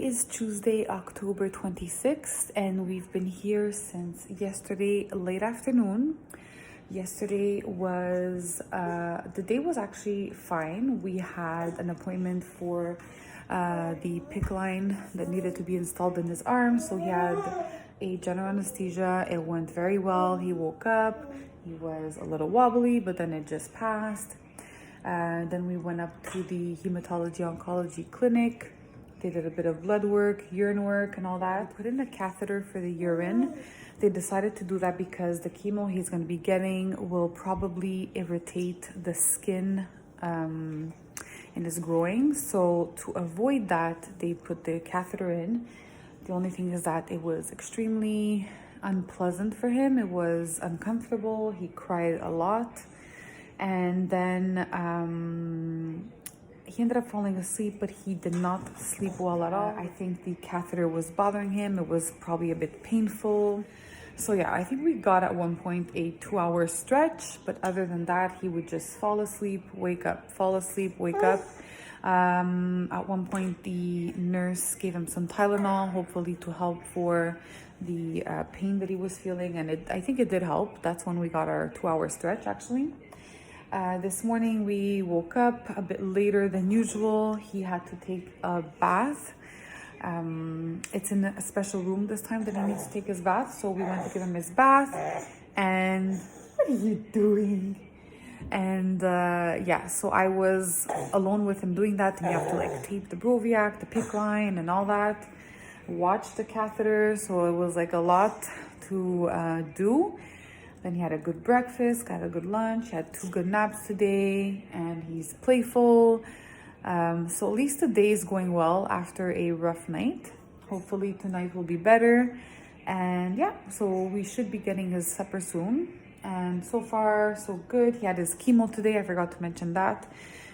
is Tuesday, October 26th, and we've been here since yesterday late afternoon. Yesterday was, the day was actually fine. We had an appointment for the PICC line that needed to be installed in his arm. So he had a general anesthesia. It went very well. He woke up. He was a little wobbly, but then it just passed. Then we went up to the hematology oncology clinic. They did a bit of blood work, urine work, and all that. Put in a catheter for the urine. They decided to do that because the chemo he's going to be getting will probably irritate the skin in his groin. So to avoid that, they put the catheter in. The only thing is that it was extremely unpleasant for him. It was uncomfortable. He cried a lot. And then he ended up falling asleep, but he did not sleep well at all. I think the catheter was bothering him. It was probably a bit painful. So yeah, I think we got at one point a 2-hour stretch, but other than that, he would just fall asleep, wake up, fall asleep, wake up. At one point, the nurse gave him some Tylenol, hopefully to help for the pain that he was feeling. And I think it did help. That's when we got our 2-hour stretch, actually. This morning we woke up a bit later than usual. He had to take a bath. It's in a special room this time that he needs to take his bath. So we went to give him his bath. And what are you doing? And yeah, so I was alone with him doing that. And you have to like tape the Broviac, the PICC line and all that. Watch the catheter. So it was like a lot to do. Then he had a good breakfast, got a good lunch, had 2 good naps today, and he's playful. So at least the day is going well after a rough night. Hopefully tonight will be better. And yeah, so we should be getting his supper soon. And so far, so good. He had his chemo today. I forgot to mention that.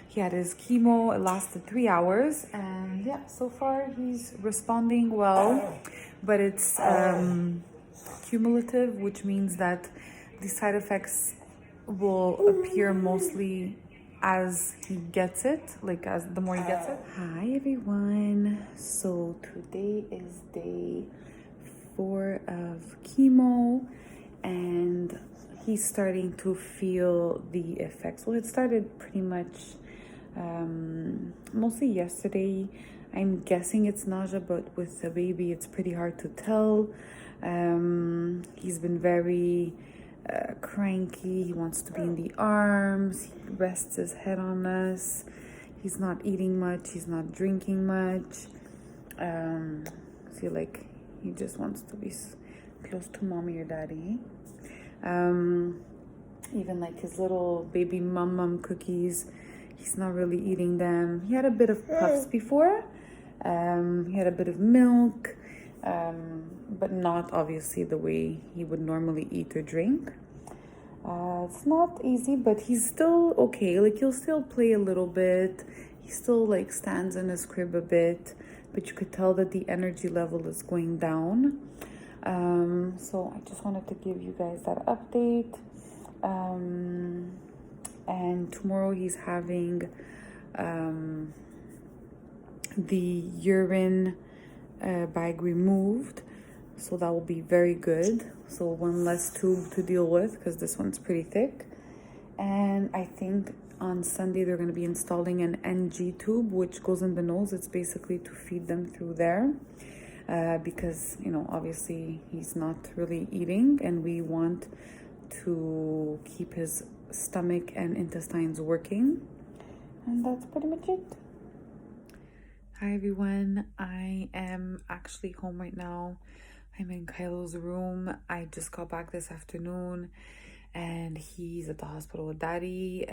He had his chemo. It lasted 3 hours. And yeah, so far he's responding well. But it's cumulative, which means that the side effects will appear mostly as he gets it, like as the more he gets it. Hi everyone. So today is day 4 of chemo and he's starting to feel the effects. Well, it started pretty much mostly yesterday. I'm guessing it's nausea, but with the baby it's pretty hard to tell. He's been very cranky. He wants to be in the arms. He rests his head on us. He's not eating much. He's not drinking much. See, like he just wants to be close to mommy or daddy. Even like his little baby mum cookies, he's not really eating them. He had a bit of puffs before. He had a bit of milk. But not obviously the way he would normally eat or drink. It's not easy, but he's still okay. Like he'll still play a little bit. He still like stands in his crib a bit, but you could tell that the energy level is going down. So I just wanted to give you guys that update. And tomorrow he's having the urine bag removed, so that will be very good. So one less tube to deal with because this one's pretty thick. And I think on Sunday they're going to be installing an NG tube, which goes in the nose. It's basically to feed them through there because, you know, obviously he's not really eating and we want to keep his stomach and intestines working. And that's pretty much it. Hi everyone, I am actually home right now. I'm in Kylo's room. I just got back this afternoon and he's at the hospital with daddy.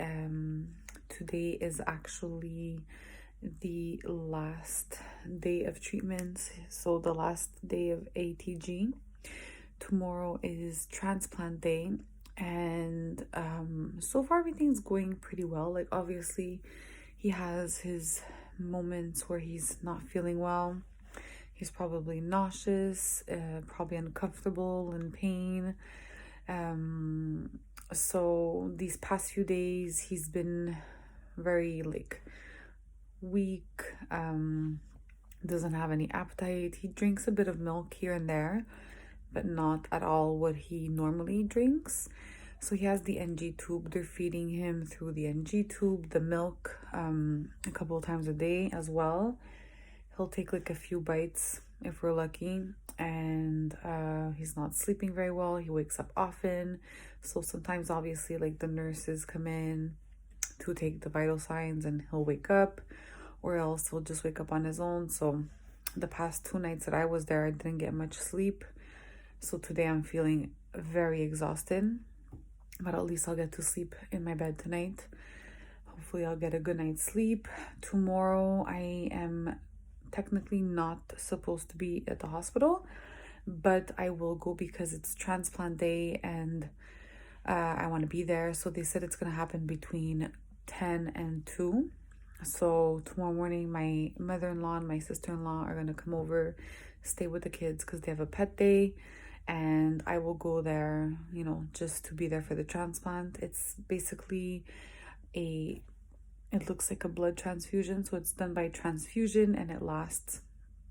Today is actually the last day of treatments, so the last day of ATG. Tomorrow is transplant day and so far everything's going pretty well. Like obviously he has his moments where he's not feeling well. He's probably nauseous, probably uncomfortable and pain. So these past few days he's been very like weak, doesn't have any appetite. He drinks a bit of milk here and there, but not at all what he normally drinks. So he has the NG tube. They're feeding him through the NG tube, the milk, a couple of times a day as well. He'll take like a few bites if we're lucky, and he's not sleeping very well. He wakes up often. So sometimes obviously like the nurses come in to take the vital signs and he'll wake up, or else he'll just wake up on his own. So the past 2 nights that I was there, I didn't get much sleep. So today I'm feeling very exhausted, but at least I'll get to sleep in my bed tonight. Hopefully I'll get a good night's sleep. Tomorrow I am technically not supposed to be at the hospital, but I will go because it's transplant day and I want to be there. So they said it's going to happen between 10 and 2. So tomorrow morning, my mother-in-law and my sister-in-law are going to come over, stay with the kids because they have a pet day. And I will go there, you know, just to be there for the transplant. It's basically it looks like a blood transfusion. So it's done by transfusion and it lasts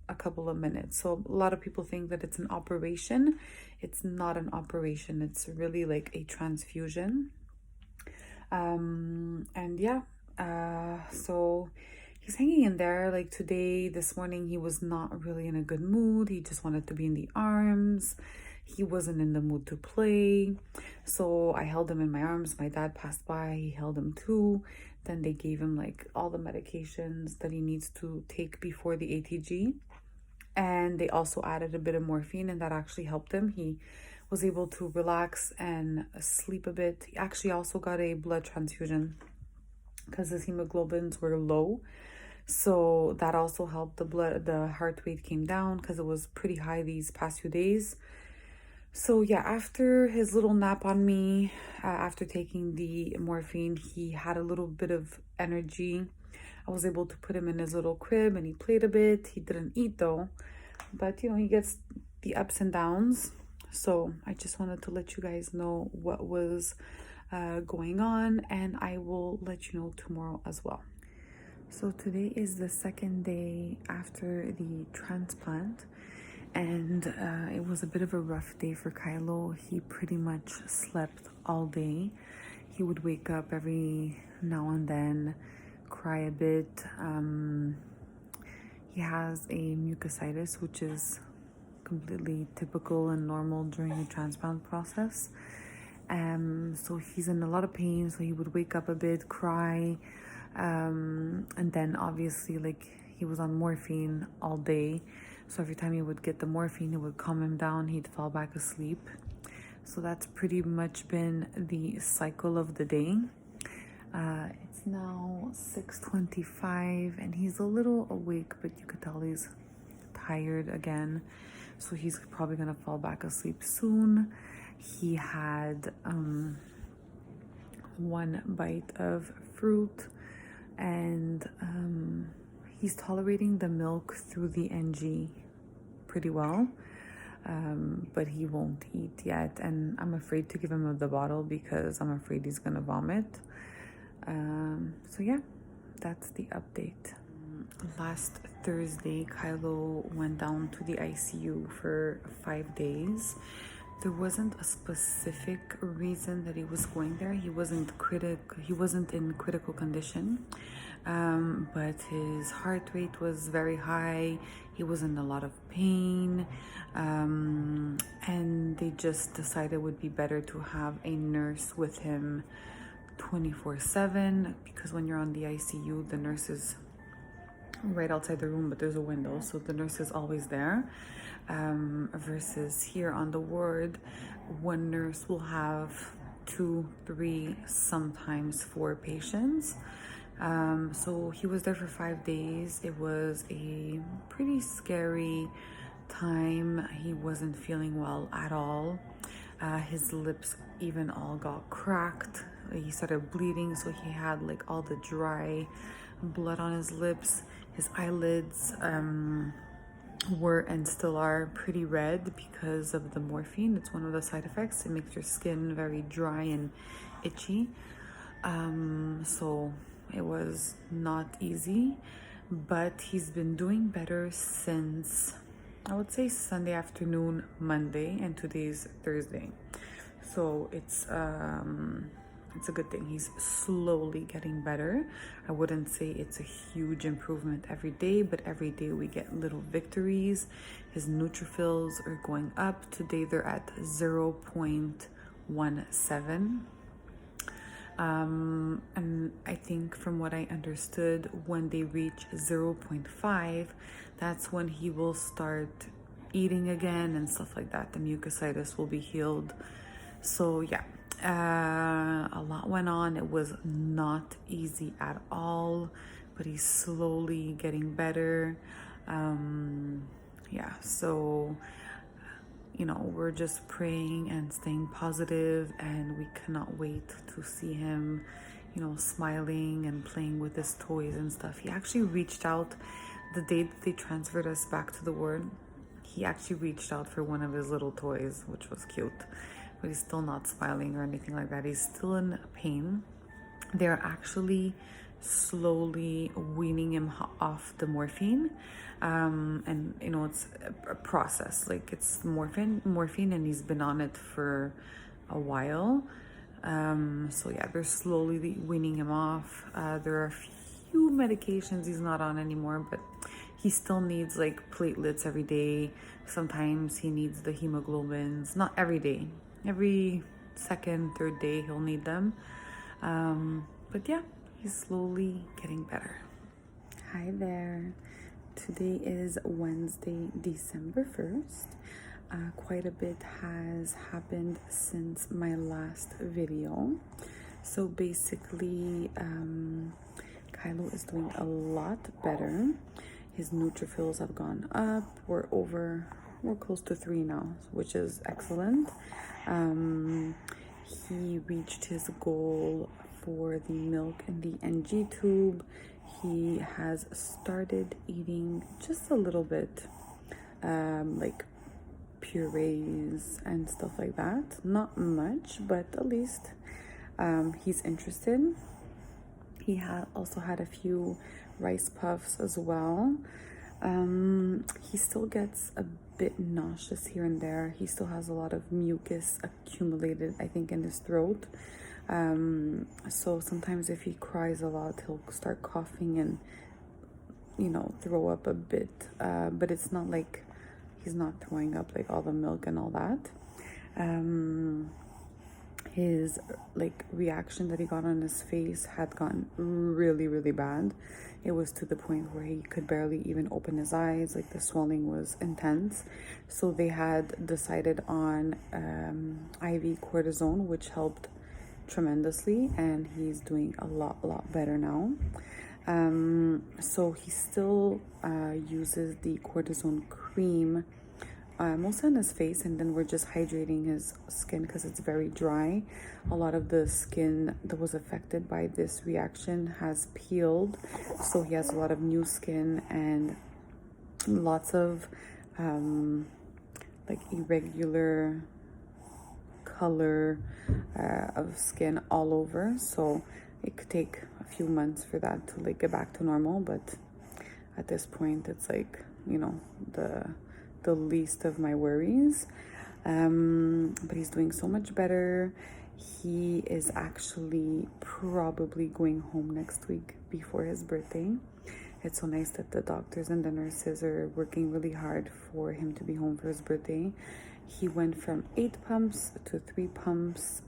a couple of minutes. So a lot of people think that it's an operation. It's not an operation. It's really like a transfusion. And yeah, so he's hanging in there. Like today, this morning, he was not really in a good mood. He just wanted to be in the arms. He wasn't in the mood to play. So I held him in my arms. My dad passed by. He held him too. Then they gave him like all the medications that he needs to take before the ATG. And they also added a bit of morphine, and that actually helped him. He was able to relax and sleep a bit. He actually also got a blood transfusion because his hemoglobins were low. So that also helped. The heart rate came down because it was pretty high these past few days. So yeah, after his little nap on me, after taking the morphine, he had a little bit of energy. I was able to put him in his little crib and he played a bit. He didn't eat though, but you know, he gets the ups and downs. So I just wanted to let you guys know what was going on, and I will let you know tomorrow as well. So today is the second day after the transplant, and it was a bit of a rough day for Kylo. He pretty much slept all day. He would wake up every now and then, cry a bit. He has a mucositis, which is completely typical and normal during the transplant process. So he's in a lot of pain, so he would wake up a bit, cry, and then obviously like he was on morphine all day, so every time he would get the morphine it would calm him down, he'd fall back asleep. So that's pretty much been the cycle of the day. It's now 6:25 and he's a little awake, but you could tell he's tired again, so he's probably gonna fall back asleep soon. He had 1 bite of fruit, and he's tolerating the milk through the NG pretty well, but he won't eat yet, and I'm afraid to give him the bottle because I'm afraid he's gonna vomit. So yeah, that's the update. Last Thursday, Kylo went down to the ICU for 5 days. There wasn't a specific reason that he was going there. He wasn't in critical condition, but his heart rate was very high. He was in a lot of pain, and they just decided it would be better to have a nurse with him 24/7, because when you're on the ICU, the nurse is right outside the room, but there's a window, so the nurse is always there. Versus here on the ward, one nurse will have 2, 3, sometimes 4 patients. So he was there for 5 days. It was a pretty scary time. He wasn't feeling well at all. His lips even all got cracked. He started bleeding, so he had like all the dry blood on his lips. His eyelids were and still are pretty red because of the morphine. It's one of the side effects. It makes your skin very dry and itchy. So it was not easy, but he's been doing better since, I would say, Sunday afternoon, Monday, and today's Thursday. So it's a good thing. He's slowly getting better. I wouldn't say it's a huge improvement every day, but every day we get little victories. His neutrophils are going up. Today they're at 0.17. And I think from what I understood, when they reach 0.5, that's when he will start eating again and stuff like that. The mucositis will be healed. So yeah, a lot went on. It was not easy at all, but he's slowly getting better. Yeah, so we're just praying and staying positive, and we cannot wait to see him, smiling and playing with his toys and stuff. He actually reached out the day that they transferred us back to the ward. He actually reached out for one of his little toys, which was cute. But he's still not smiling or anything like that. He's still in pain. They're actually slowly weaning him off the morphine. And it's a process. Like, it's morphine, and he's been on it for a while. So yeah, they're slowly weaning him off. There are a few medications he's not on anymore, but he still needs like platelets every day. Sometimes he needs the hemoglobins, not every day. Every second, third day, he'll need them. But yeah, he's slowly getting better. Hi there. Today is Wednesday, December 1st. Quite a bit has happened since my last video. So basically, Kylo is doing a lot better. His neutrophils have gone up. We're close to 3 now, which is excellent. He reached his goal for the milk in the NG tube. He has started eating just a little bit, like purees and stuff like that. Not much, but at least he's interested. He also had a few rice puffs as well. He still gets a bit nauseous here and there. He still has a lot of mucus accumulated, I think, in his throat. So sometimes if he cries a lot, he'll start coughing and, throw up a bit. But it's not like he's not throwing up like all the milk and all that. His reaction that he got on his face had gotten really, really bad. It was to the point where he could barely even open his eyes. Like, the swelling was intense. So they had decided on IV cortisone, which helped tremendously, and he's doing a lot better now. So he still uses the cortisone cream mostly on his face, and then we're just hydrating his skin because it's very dry. A lot of the skin that was affected by this reaction has peeled, so he has a lot of new skin and lots of irregular color of skin all over. So it could take a few months for that to get back to normal, but at this point it's the least of my worries. But he's doing so much better. He is actually probably going home next week before his birthday. It's so nice that the doctors and the nurses are working really hard for him to be home for his birthday. He went from 8 pumps to 3 pumps.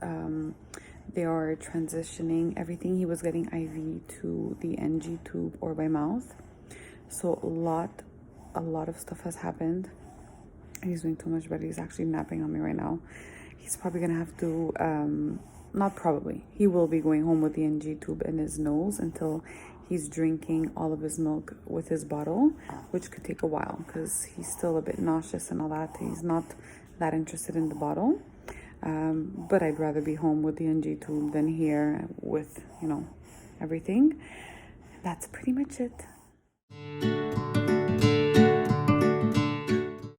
They are transitioning everything he was getting IV to the NG tube or by mouth. So a lot of stuff has happened. He's doing too much better. He's actually napping on me right now. He's probably gonna have to not probably, he will be going home with the NG tube in his nose until he's drinking all of his milk with his bottle, which could take a while because he's still a bit nauseous and all that. He's not that interested in the bottle, but I'd rather be home with the NG tube than here with everything. That's pretty much it.